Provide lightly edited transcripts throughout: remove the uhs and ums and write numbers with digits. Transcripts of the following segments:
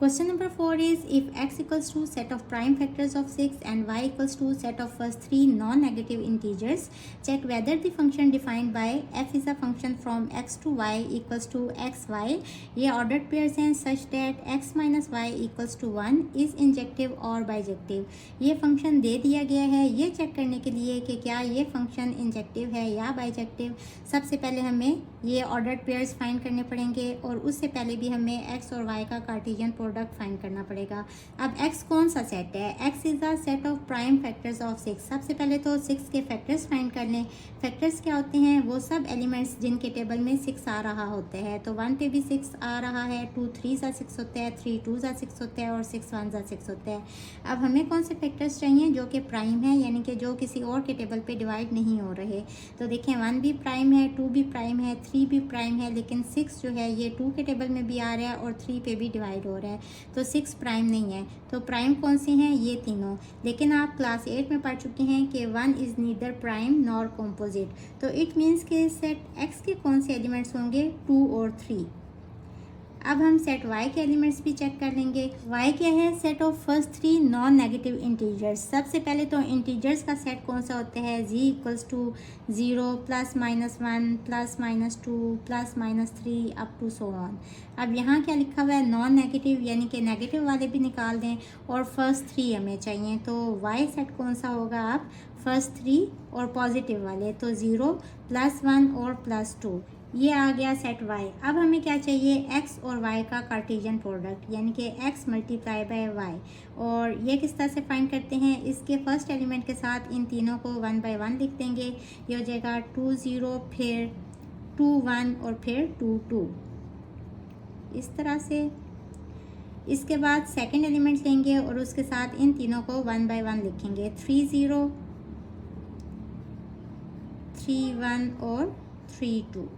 Question number 4 is if x equals to set of prime factors of 6 and y equals to set of first three non-negative integers, check whether the function defined by f is a function from x to y equals to xy. ये ordered pairs हैं such that x minus y equals to 1 is injective और bijective. ये function दे दिया गया है. ये check करने के लिए कि क्या ये फंक्शन इंजेक्टिव है या बाइजेक्टिव, सबसे पहले हमें ये ऑर्डर्ड पेयर्स फाइंड करने पड़ेंगे और उससे पहले भी हमें x और y का कार्टेशियन प्रोडक्ट फाइंड करना पड़ेगा. अब x कौन सा सेट है? x is a set of prime factors of 6. सबसे पहले तो 6 के फैक्टर्स फाइंड कर लें. फैक्टर्स क्या होते हैं? वो सब एलिमेंट्स जिनके टेबल में 6 आ रहा होते हैं. तो 1 पे भी 6 आ रहा है, 2 3 सा 6 होता है, 3 2 सा 6 होता है और 6 1 सा 6 होता है. अब हमें कौन से फैक्टर्स चाहिए जो कि प्राइम है, यानी कि जो किसी और के टेबल पे डिवाइड नहीं हो रहे. तो देखें 1 भी प्राइम है, 2 भी प्राइम है, 3 भी प्राइम है, लेकिन 6 जो है ये 2 के टेबल में भी आ रहा है और 3 पे भी डिवाइड हो रहा है. तो 6 प्राइम नहीं है. तो प्राइम कौन से हैं? ये तीनों. लेकिन आप क्लास 8 में पढ़ चुके हैं कि 1 is neither prime nor composite. तो इट मीन्स के सेट x के कौन से एलिमेंट्स होंगे? 2 और 3. अब हम सेट y के एलिमेंट्स भी चेक कर लेंगे. y क्या है? Set of first three non negative integers. सबसे पहले तो इंटीजर्स का सेट कौन सा होता है? z equals to 0 plus minus 1 plus minus 2 plus minus 3 up to so on. अब यहाँ क्या लिखा हुआ है? नॉन नेगेटिव, यानी कि नेगेटिव वाले भी निकाल दें और फर्स्ट थ्री हमें चाहिए. तो y सेट कौन सा होगा? आप फर्स्ट थ्री और पॉजिटिव वाले. तो 0 प्लस 1 और प्लस 2, ये आ गया सेट y. अब हमें क्या चाहिए? x और y का कार्टेशियन प्रोडक्ट, यानी कि x मल्टीप्लाई बाय y. और ये किस तरह से फाइंड करते हैं? इसके फर्स्ट एलिमेंट के साथ इन तीनों को 1 बाय 1 लिख देंगे. ये हो जाएगा 2 0, फिर 2 1 और फिर 2 2, इस तरह से. इसके बाद सेकेंड एलिमेंट लेंगे और उसके साथ इन तीनों को 1 बाय 1 लिखेंगे. 3 0, 3 1 और 3 2.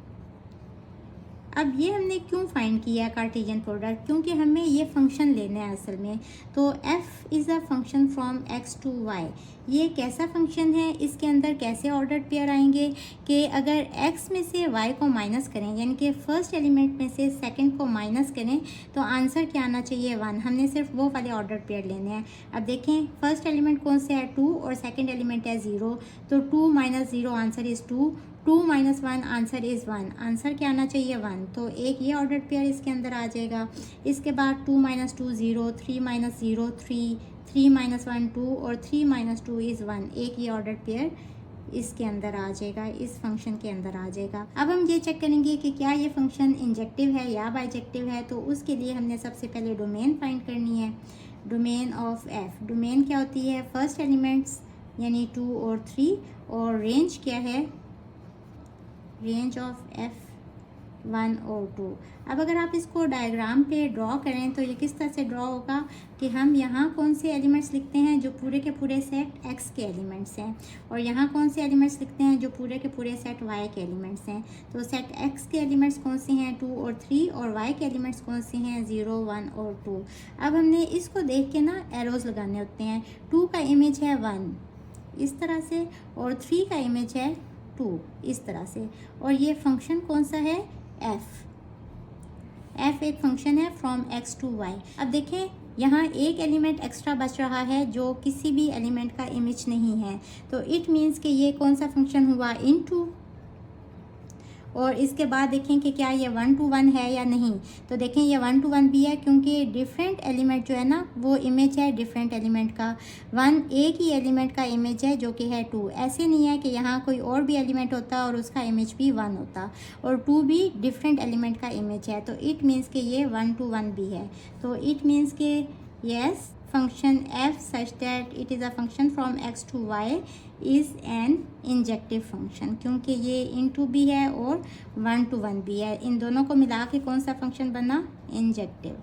अब ये हमने क्यों फाइंड किया कार्टेशियन प्रोडक्ट? क्योंकि हमें ये फंक्शन लेना है असल में. तो f is a function from x to y. ये कैसा फंक्शन है? इसके अंदर कैसे ऑर्डर्ड पेयर आएंगे कि अगर x में से y को माइनस करें, यानी कि फर्स्ट एलिमेंट में से सेकंड को माइनस करें, तो आंसर क्या आना चाहिए? 1. हमने सिर्फ वो वाले ऑर्डर्ड पेयर लेने हैं. अब देखें फर्स्ट एलिमेंट कौन से है? 2 और सेकेंड एलिमेंट है 0. तो 2 minus 0 answer is 2, 2 minus 1 answer is 1. Answer क्या आना चाहिए? 1. तो एक ये ऑर्डर्ड पेयर इसके अंदर आ जाएगा. इसके बाद 2 माइनस 2 0, 3 माइनस 0 3, 3 माइनस 1 2 और 3 माइनस 2 इज़ 1. एक ये ऑर्डर्ड पेयर इसके अंदर आ जाएगा, इस फंक्शन के अंदर आ जाएगा. अब हम ये चेक करेंगे कि क्या ये फंक्शन इंजेक्टिव है या बाइजेक्टिव है. तो उसके लिए हमने सबसे पहले डोमेन फाइंड करनी है. Domain of f. डोमेन क्या होती है? फर्स्ट एलिमेंट्स यानी 2 और 3. और रेंज क्या है? रेंज ऑफ f 1 और 2. अब अगर आप इसको डायग्राम पे ड्रॉ करें तो ये किस तरह से ड्रॉ होगा कि हम यहाँ कौन से एलिमेंट्स लिखते हैं जो पूरे के पूरे सेट x के एलिमेंट्स हैं, और यहाँ कौन से एलिमेंट्स लिखते हैं जो पूरे के पूरे सेट y के एलिमेंट्स हैं. तो सेट x के एलिमेंट्स कौन से हैं? 2 और 3. और y के एलिमेंट्स कौन से हैं? 0 1 और 2. अब हमने इसको देख के ना एरोज लगाने होते हैं. 2 का इमेज है 1 इस तरह से, और 3 का इमेज है 2 इस तरह से. और ये फंक्शन कौन सा है? f एक फंक्शन है फ्रॉम x टू y. अब देखें यहाँ एक एलिमेंट एक्स्ट्रा बच रहा है जो किसी भी एलिमेंट का इमेज नहीं है. तो इट मीन्स कि ये कौन सा फंक्शन हुआ? इनटू. और इसके बाद देखें कि क्या ये 1 to 1 है या नहीं. तो देखें ये 1 to 1 भी है, क्योंकि डिफरेंट एलिमेंट जो है ना वो इमेज है डिफरेंट एलिमेंट का. 1 एक ही एलिमेंट का इमेज है जो कि है 2. ऐसे नहीं है कि यहाँ कोई और भी एलिमेंट होता और उसका इमेज भी 1 होता, और 2 भी डिफरेंट एलिमेंट का इमेज है. तो इट मीन्स कि ये 1 to 1 भी है. तो इट मीन्स कि yes function f such that it is a function from x to y is an injective function, क्योंकि ये into भी है और 1 to 1 भी है. इन दोनों को मिला के कौन सा फंक्शन बना? Injective.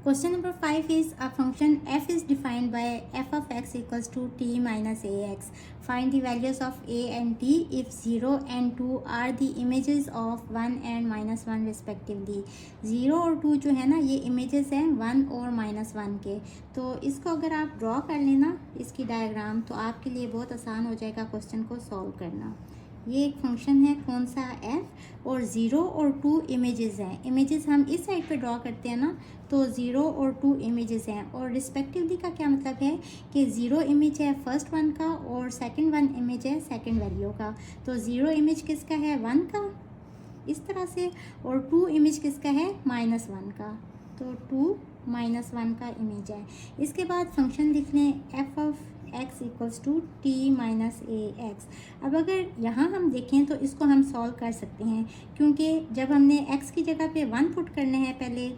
Question number 5 is a function f is defined by f of x equals to t minus ax. Find the values of a and t if 0 and 2 are the images of 1 and minus 1 respectively. 0 और 2 जो है ना ये images हैं 1 और minus 1 के. तो इसको अगर आप ड्रॉ कर लेना इसकी डायग्राम, तो आपके लिए बहुत आसान हो जाएगा क्वेश्चन को सॉल्व करना. ये एक फंक्शन है कौन सा f, और 0 और 2 इमेजेस हैं। इमेजेस हम इस साइड पे ड्रॉ करते हैं ना, तो 0 और 2 इमेजेस हैं, और रिस्पेक्टिवली का क्या मतलब है कि 0 इमेज है फर्स्ट वन का और सेकंड वन इमेज है सेकंड वैल्यू का। तो 0 इमेज किसका है 1 का, इस तरह से, और 2 इमेज किसका है -1 का, तो 2 -1 का इमेज है। इसके बाद फंक्शन लिख लें f of x equals to t minus a x. अब अगर यहाँ हम देखें तो इसको हम सॉल्व कर सकते हैं, क्योंकि जब हमने x की जगह पे 1 पुट करने हैं पहले,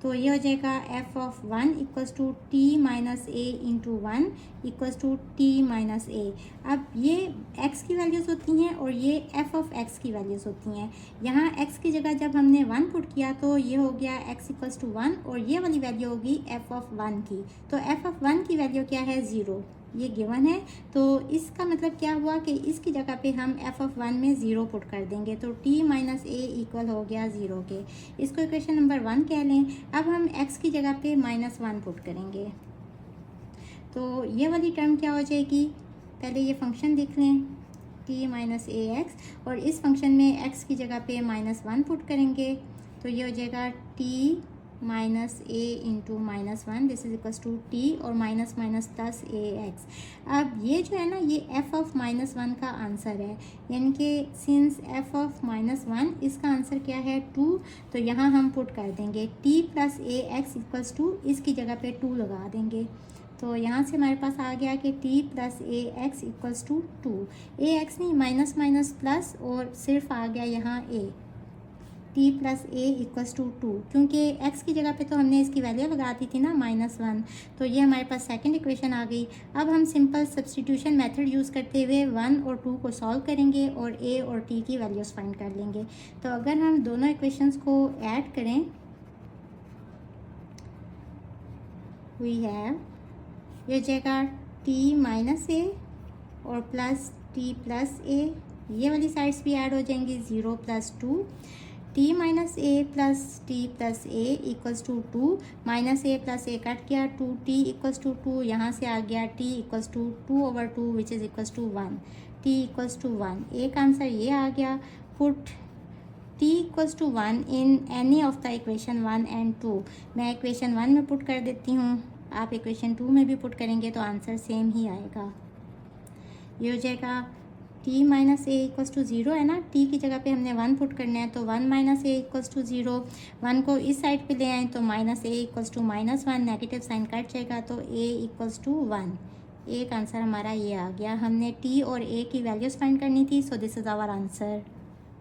तो ये हो जाएगा f of 1 equals to T minus A into 1 equals to T minus A. अब ये x की वैल्यूज़ होती हैं और ये f ऑफ x की वैल्यूज़ होती हैं। यहाँ x की जगह जब हमने 1 पुट किया तो ये हो गया x इक्वल्स टू 1, और ये वाली वैल्यू होगी f ऑफ 1 की। तो f ऑफ 1 की वैल्यू क्या है 0, ये गिवन है। तो इसका मतलब क्या हुआ कि इसकी जगह पे हम f ऑफ 1 में 0 पुट कर देंगे, तो t माइनस ए इक्वल हो गया 0 के। इसको इक्वेशन नंबर 1 कह लें। अब हम x की जगह पे -1 पुट करेंगे, तो ये वाली टर्म क्या हो जाएगी, पहले ये फंक्शन लिख लें t माइनस ए एक्स, और इस फंक्शन में x की जगह पे -1 पुट करेंगे, तो ये हो जाएगा t minus A into -1, this is equals to t, और minus minus plus a x. अब ये जो है ना, ये f ऑफ -1 का आंसर है, यानी कि सिंस f ऑफ -1 इसका आंसर क्या है 2, तो यहाँ हम पुट कर देंगे t plus a x equals to, इसकी जगह पे 2 लगा देंगे। तो यहाँ से हमारे पास आ गया कि t plus a x equals to 2, a x नहीं माइनस माइनस प्लस, और सिर्फ आ गया यहाँ a, t plus a equals to 2, क्योंकि x की जगह पे तो हमने इसकी वैल्यू लगा दी थी ना -1, तो ये हमारे पास सेकंड इक्वेशन आ गई। अब हम सिंपल सब्स्टिट्यूशन मेथड यूज़ करते हुए 1 और 2 को सॉल्व करेंगे और a और t की वैल्यूज़ फाइंड कर लेंगे। तो अगर हम दोनों इक्वेशंस को ऐड करें, वी हैव, ये हो जाएगा t माइनस ए और प्लस t प्लस ए, ये वाली साइड्स भी ऐड हो जाएंगी, 0 plus 2, t minus a plus t plus a equals to 2, minus a plus a cut किया, 2t इक्वल्स टू 2, यहाँ से आ गया t equals to 2/2 which is equals to 1, t equals to 1। एक आंसर ये आ गया। Put t equals to 1 in any of the equation 1 and 2। मैं इक्वेशन 1 में पुट कर देती हूँ, आप इक्वेशन 2 में भी पुट करेंगे तो आंसर सेम ही आएगा। ये हो जाएगा t minus a equals to 0 है ना, t की जगह पे हमने 1 पुट करना है, तो 1 माइनस ए इक्वल्स टू 0, 1 को इस साइड पे ले आए तो minus a equals to -1, negative sign cut जाएगा, तो a इक्वल्स टू 1। एक आंसर हमारा ये आ गया। हमने t और a की वैल्यूज़ फाइंड करनी थी, so this is our answer.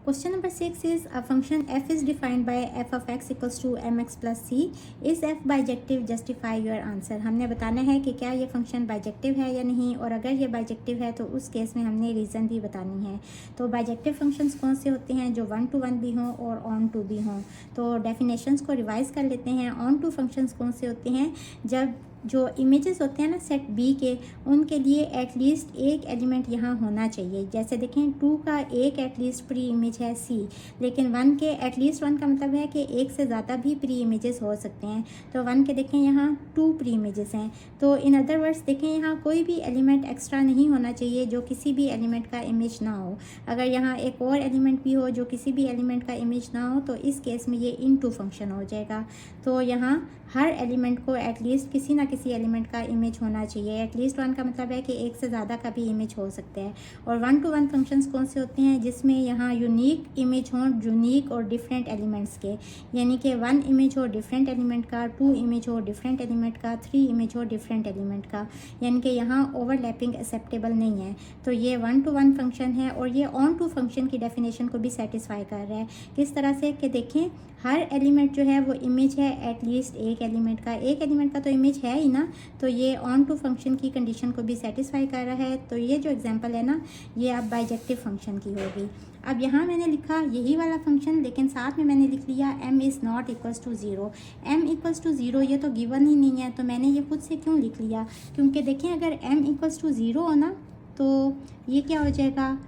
Question number 6 is a function f is defined by f of x equals to mx plus c. Is f bijective? Justify your answer. हमने बताना है कि क्या ये function bijective है या नहीं, और अगर ये बाइजेक्टिव है तो उस केस में हमने रीज़न भी बतानी है। तो बाइजेक्टिव फंक्शंस कौन से होते हैं, जो 1 to 1 भी हों और ऑन टू भी हों। तो डेफिनेशंस को रिवाइज कर लेते हैं। ऑन टू फंक्शंस कौन से होते हैं, जब जो इमेजेस होते हैं ना सेट बी के, उनके लिए एटलीस्ट एक एलिमेंट यहाँ होना चाहिए। जैसे देखें 2 का एक एटलीस्ट प्री इमेज है सी, लेकिन 1 के एटलीस्ट 1 का मतलब है कि एक से ज़्यादा भी प्री इमेजेस हो सकते हैं। तो 1 के देखें यहाँ 2 प्री इमेजेस हैं, तो इन अदर वर्ड्स देखें यहाँ कोई भी एलिमेंट एक्स्ट्रा नहीं होना चाहिए जो किसी भी एलिमेंट का इमेज ना हो। अगर यहाँ एक और एलिमेंट भी हो जो किसी भी एलिमेंट का इमेज ना हो, तो इस केस में ये इनटू फंक्शन हो जाएगा। तो यहाँ हर एलिमेंट को एटलीस्ट किसी ना किसी एलिमेंट का इमेज होना चाहिए। एटलीस्ट 1 का मतलब है कि एक से ज़्यादा का भी इमेज हो सकते हैं। और 1 to 1 फंक्शंस कौन से होते हैं, जिसमें यहाँ यूनिक इमेज हों, यूनिक और डिफरेंट एलिमेंट्स के, यानी कि 1 इमेज हो डिफरेंट एलिमेंट का, 2 इमेज हो डिफरेंट एलिमेंट का, 3 इमेज हो डिफरेंट एलिमेंट का, यानी कि यहाँ ओवरलैपिंग एक्सेप्टेबल नहीं है। तो ये 1 to 1 फंक्शन है, और ये ऑन टू फंक्शन की डेफिनेशन को भी सेटिस्फाई कर रहा है। किस तरह से कि देखें हर एलिमेंट जो है वो इमेज है एटलीस्ट एक एलिमेंट का, एक एलिमेंट का तो इमेज है ही ना, तो ये ऑन टू फंक्शन की कंडीशन को भी सेटिस्फाई कर रहा है। तो ये जो एग्जांपल है ना, ये अब बाइजेक्टिव फंक्शन की होगी। अब यहाँ मैंने लिखा यही वाला फंक्शन, लेकिन साथ में मैंने लिख लिया m is not equals to 0। m equals to 0 ये तो गिवन ही नहीं है, तो मैंने ये खुद से क्यों लिख लिया, क्योंकि देखें अगर m इक्वल्स टू 0 हो ना, तो ये क्या हो जाएगा,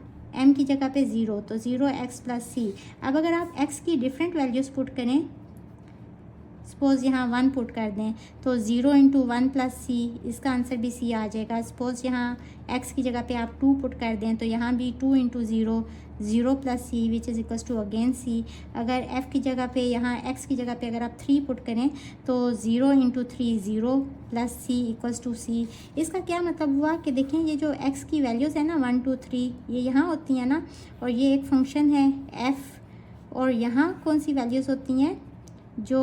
m की जगह पे 0, तो 0x प्लस सी। अब अगर आप x की डिफरेंट वैल्यूज़ पुट करें सपोज़ यहाँ 1 पुट कर दें तो 0 इंटू 1 प्लस सी, इसका आंसर भी सी आ जाएगा। सपोज़ यहाँ x की जगह पे आप 2 पुट कर दें तो यहाँ भी 2 into 0, 0 plus C which is equals to again C. अगर f की जगह पे यहाँ x की जगह पे अगर आप 3 पुट करें तो 0 into 3, 0 plus C equals to C. इसका क्या मतलब हुआ कि देखें ये जो x की वैल्यूज़ है ना 1 2 3 ये यहाँ होती हैं ना, और ये एक फंक्शन है f, और यहाँ कौन सी वैल्यूज़ होती हैं जो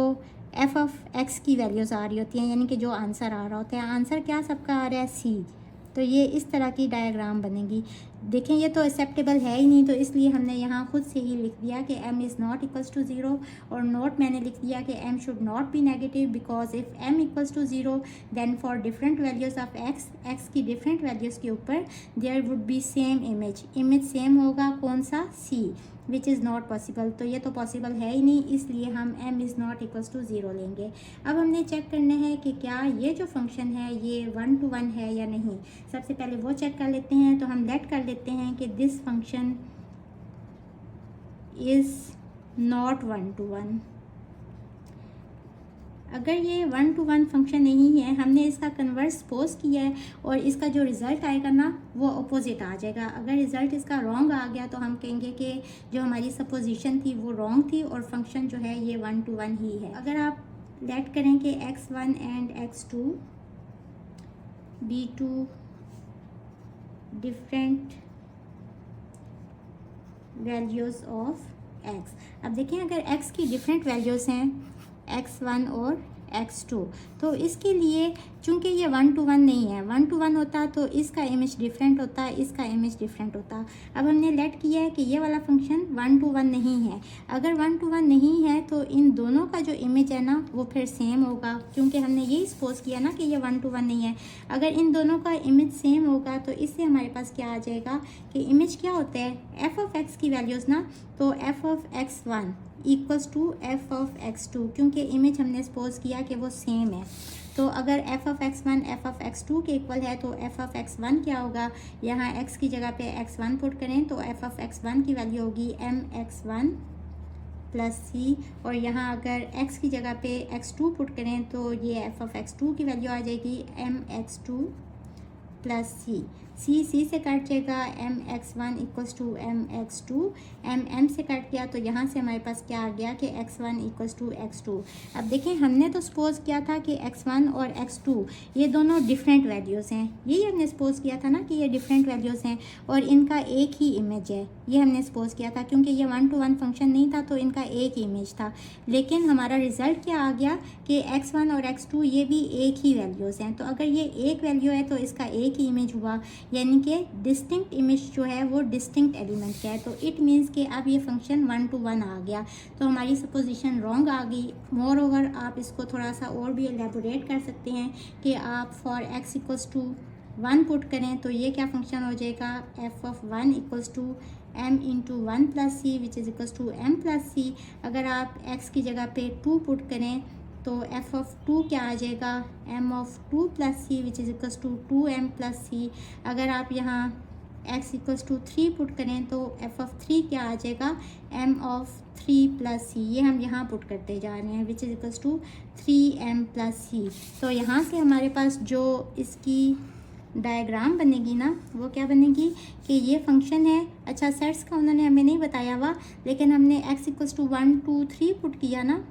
एफ ऑफ एक्स की वैल्यूज़ आ रही होती हैं, यानी कि जो आंसर आ रहा होता है। आंसर क्या सबका आ रहा है सी। तो ये इस तरह की डायग्राम बनेगी। देखें ये तो एक्सेप्टेबल है ही नहीं, तो इसलिए हमने यहाँ खुद से ही लिख दिया कि m is not equals to 0, और नोट मैंने लिख दिया कि m should not be negative because if m equals to 0 then for different values of x की डिफरेंट वैल्यूज़ के ऊपर there would be same image same होगा, कौन सा c, which is not possible. तो ये तो पॉसिबल है ही नहीं, इसलिए हम m is not equals to 0 लेंगे। अब हमने चेक करना है कि क्या ये जो फंक्शन है ये 1 to 1 है या नहीं। सबसे पहले वो चेक कर लेते हैं। तो हम लेट कर लेते हैं कि this function is not 1 to 1। अगर ये 1 to 1 फंक्शन नहीं है, हमने इसका कन्वर्स सपोज किया है, और इसका जो रिज़ल्ट आएगा ना वो अपोजिट आ जाएगा। अगर रिज़ल्ट इसका रॉन्ग आ गया तो हम कहेंगे कि जो हमारी सपोजिशन थी वो रॉन्ग थी और फंक्शन जो है ये 1 to 1 ही है। अगर आप लेट करें कि x1 and x2 be two different values of x। अब देखें अगर x की डिफरेंट वैल्यूज़ हैं x1 और x2, तो इसके लिए चूंकि ये 1 to 1 नहीं है, 1 to 1 होता तो इसका इमेज डिफरेंट होता, इसका इमेज डिफरेंट होता। अब हमने लेट किया है कि ये वाला फंक्शन 1 to 1 नहीं है। अगर 1 to 1 नहीं है तो इन दोनों का जो इमेज है ना वो फिर सेम होगा, क्योंकि हमने यही सपोज किया ना कि ये 1 to 1 नहीं है। अगर इन दोनों का इमेज सेम होगा तो इससे हमारे पास क्या आ जाएगा कि इमेज क्या होता है एफ ऑफ एक्स की वैल्यूज़ ना, तो f of x1 equals to f of x2, क्योंकि इमेज हमने सपोज किया कि वो सेम है। तो अगर F of x1 F of x2 के इक्वल है तो एफ ऑफ x1 क्या होगा, यहाँ x की जगह पे x1 पुट करें तो एफ ऑफ x1 की वैल्यू होगी mx1 प्लस सी, और यहाँ अगर x की जगह पे x2 पुट करें तो ये एफ ऑफ x2 की वैल्यू आ जाएगी mx2 प्लस सी से कट जाएगा mx1 equals to mx2, m से कट गया तो यहाँ से हमारे पास क्या आ गया कि x1 इक्वल्स टू x2। अब देखें हमने तो सपोज किया था कि x1 और x2 ये दोनों डिफरेंट वैल्यूज़ हैं, यही हमने सपोज किया था ना कि ये डिफरेंट वैल्यूज़ हैं और इनका एक ही इमेज है, ये हमने सपोज किया था। क्योंकि ये 1 to 1 फंक्शन नहीं था तो इनका एक ही इमेज था, लेकिन हमारा रिज़ल्ट क्या आ गया कि x1 और x2 ये भी एक ही वैल्यूज़ हैं। तो अगर ये एक वैल्यू है तो इसका एक ही इमेज हुआ, यानी कि डिस्टिंक्ट इमेज जो है वो डिस्टिंक्ट एलिमेंट का है। तो इट मीन्स कि अब ये फंक्शन 1 to 1 आ गया, तो हमारी सपोजिशन रॉन्ग आ गई। मोर ओवर आप इसको थोड़ा सा और भी एलेबोरेट कर सकते हैं कि आप for x equals to 1 put करें तो ये क्या फंक्शन हो जाएगा F of 1 equals to m into 1 plus C which is equals to m plus C. अगर आप x की जगह पे 2 पुट करें तो एफ ऑफ 2 क्या आ जाएगा m of 2 plus C which is equals to 2m plus C. अगर आप यहाँ x इक्वल्स टू 3 पुट करें तो एफ ऑफ 3 क्या आ जाएगा m ऑफ 3 प्लस सी। ये हम यहाँ पुट करते जा रहे हैं which is equals to 3m plus C. तो यहाँ से हमारे पास जो इसकी डायग्राम बनेगी ना वो क्या बनेगी कि ये फंक्शन है। अच्छा सेट्स का उन्होंने हमें नहीं बताया हुआ, लेकिन हमने x इक्वल्स टू 1 2 3 पुट किया ना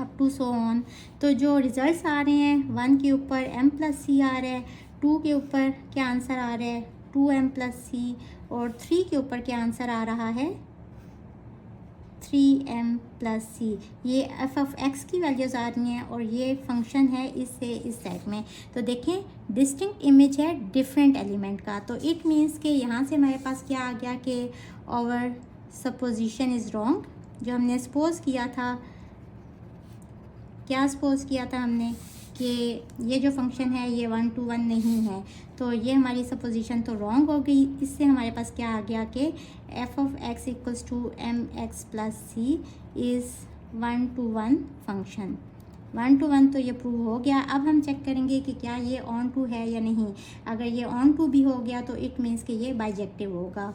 अप टू सो ऑन, तो जो रिजल्ट्स आ रहे हैं 1 के ऊपर m प्लस सी आ रहा है, 2 के ऊपर क्या आंसर आ रहा है 2m प्लस सी, और 3 के ऊपर क्या आंसर आ रहा है 3m प्लस सी। ये एफ ऑफ एक्स की वैल्यूज़ आ रही हैं और ये फंक्शन है इससे इस सेट में। तो देखें डिस्टिंक्ट इमेज है डिफरेंट एलिमेंट का, तो इट मीन्स कि यहाँ से हमारे पास क्या आ गया कि आवर सपोजिशन इज़ रॉन्ग। जो हमने सपोज किया था, क्या सपोज किया था हमने कि ये जो फंक्शन है ये 1 to 1 नहीं है, तो ये हमारी सपोजिशन तो रॉन्ग हो गई। इससे हमारे पास क्या आ गया कि f of x equals to M x plus c is 1 to 1 function. 1 to 1 तो ये प्रूव हो गया। अब हम चेक करेंगे कि क्या ये ऑन टू है या नहीं। अगर ये ऑन टू भी हो गया तो इट मीन्स कि ये बाइजेक्टिव होगा।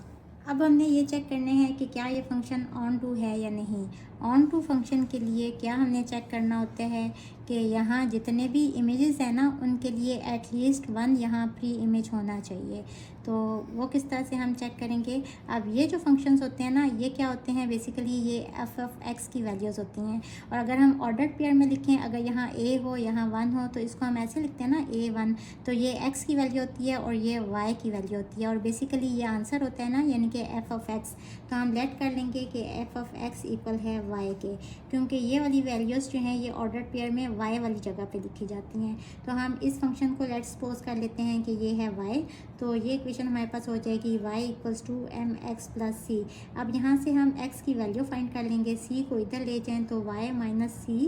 अब हमने ये चेक करने हैं कि क्या ये फंक्शन ऑन टू है या नहीं। ऑन टू फंक्शन के लिए क्या हमने चेक करना होता है कि यहाँ जितने भी इमेजेस हैं ना उनके लिए एटलीस्ट 1 यहाँ प्री इमेज होना चाहिए। तो वो किस तरह से हम चेक करेंगे। अब ये जो फंक्शंस होते हैं ना ये क्या होते हैं, बेसिकली ये एफ ऑफ एक्स की वैल्यूज़ होती हैं। और अगर हम ऑर्डर्ड पेयर में लिखें, अगर यहाँ ए हो यहाँ 1 हो तो इसको हम ऐसे लिखते हैं ना A1, तो ये एक्स की वैल्यू होती है और ये वाई की वैल्यू होती है। और बेसिकली ये आंसर होता है ना, यानी कि एफ ऑफ एक्स। तो हम लेट कर लेंगे कि एफ ऑफ एक्स इक्वल है वाई के, क्योंकि ये वाली वैल्यूज़ जो हैं ये ऑर्डर्ड पेयर में वाई वाली जगह पे लिखी जाती हैं। तो हम इस फंक्शन को लेट सपोज कर लेते हैं कि ये है वाई। तो ये इक्वेशन हमारे पास हो जाएगी y equals to M x plus C. अब यहाँ से हम x की वैल्यू फाइंड कर लेंगे, c को इधर ले जाएं तो y minus c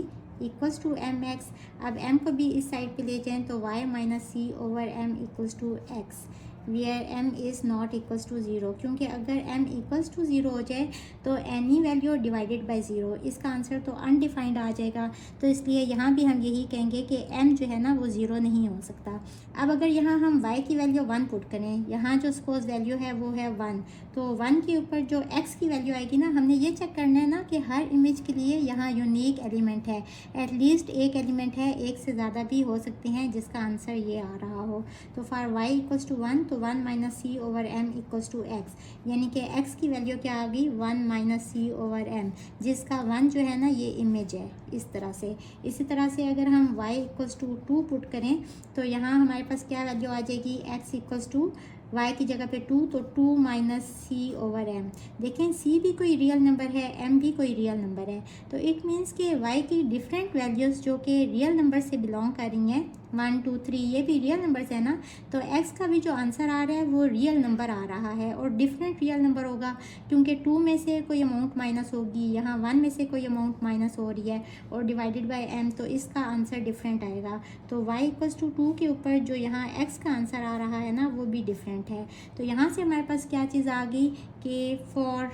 equals to M x. अब m को भी इस साइड पे ले जाएं तो y minus c over m equals to x, where m is not equals to zero. क्योंकि अगर m इक्वल्स टू ज़ीरो हो जाए तो any value divided by zero, इसका आंसर तो अनडिफाइंड आ जाएगा। तो इसलिए यहाँ भी हम यही कहेंगे कि m जो है ना वो ज़ीरो नहीं हो सकता। अब अगर यहाँ हम y की वैल्यू 1 पुट करें, यहाँ जो सपोज वैल्यू है वो है 1, तो 1 के ऊपर जो x की वैल्यू आएगी ना, हमने ये चेक करना है ना कि हर इमेज के लिए यहाँ यूनिक एलिमेंट है, एटलीस्ट एक एलिमेंट है, एक से ज़्यादा भी हो सकते हैं जिसका आंसर ये आ रहा हो। तो फॉर y इक्वल्स टू 1 तो 1 minus c over m equals to x, यानी कि x की वैल्यू क्या आ गई 1 माइनस सी ओवर m, जिसका 1 जो है ना ये इमेज है इस तरह से। इसी तरह से अगर हम y इक्वल्स टू 2 पुट करें तो यहाँ हमारे पास क्या वैल्यू आ जाएगी, x इक्वल्स टू y की जगह पे 2, तो 2 माइनस सी ओवर m। देखें c भी कोई रियल नंबर है, m भी कोई रियल नंबर है, तो इट मीन्स कि y की डिफरेंट वैल्यूज़ जो कि रियल नंबर से बिलोंग कर रही हैं, 1 2 3 ये भी रियल नंबर्स है ना, तो x का भी जो आंसर आ रहा है वो रियल नंबर आ रहा है और डिफरेंट रियल नंबर होगा, क्योंकि 2 में से कोई अमाउंट माइनस होगी, यहाँ 1 में से कोई अमाउंट माइनस हो रही है और डिवाइडेड बाय m, तो इसका आंसर डिफरेंट आएगा। तो y इक्वल्स टू 2 के ऊपर जो यहाँ x का आंसर आ रहा है ना वो भी डिफरेंट है। तो यहाँ से हमारे पास क्या चीज़ आ गई कि for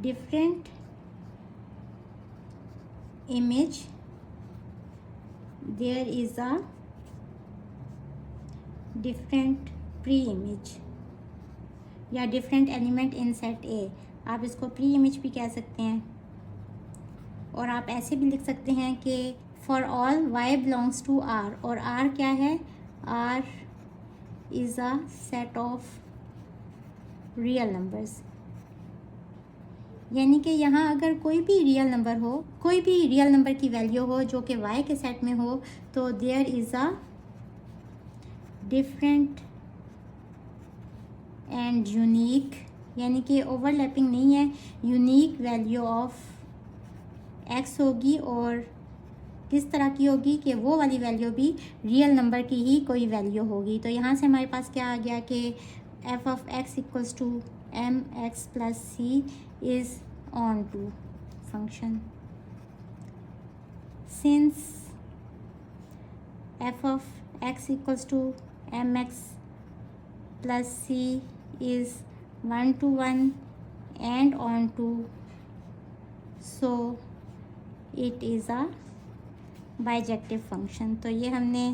different image there is a different pre image या different element in set A. आप इसको प्री इमेज भी कह सकते हैं और आप ऐसे भी लिख सकते हैं कि for all y belongs to r, और r क्या है, r is a set of real numbers. यानी कि यहाँ अगर कोई भी रियल नंबर हो, कोई भी रियल नंबर की वैल्यू हो जो कि y के सेट में हो, तो there is a different and unique, यानी कि ओवरलैपिंग नहीं है, यूनिक वैल्यू ऑफ x होगी। और किस तरह की होगी कि वो वाली वैल्यू भी रियल नंबर की ही कोई वैल्यू होगी। तो यहाँ से हमारे पास क्या आ गया कि f of x equals to M x plus c is onto function, since f of x equals to M x plus c is 1 to 1 and on to, so it is a bijective function. तो ये हमने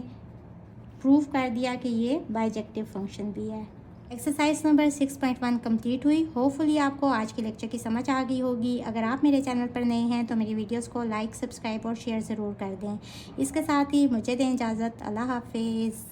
prove कर दिया कि ये bijective function भी है। Exercise number 6.1 complete हुई। होपफुली आपको आज के लेक्चर की समझ आ गई होगी। अगर आप मेरे चैनल पर नए हैं तो मेरी वीडियोस को लाइक, सब्सक्राइब और शेयर ज़रूर कर दें। इसके साथ ही मुझे दें इजाज़त। अल्लाह हाफिज़।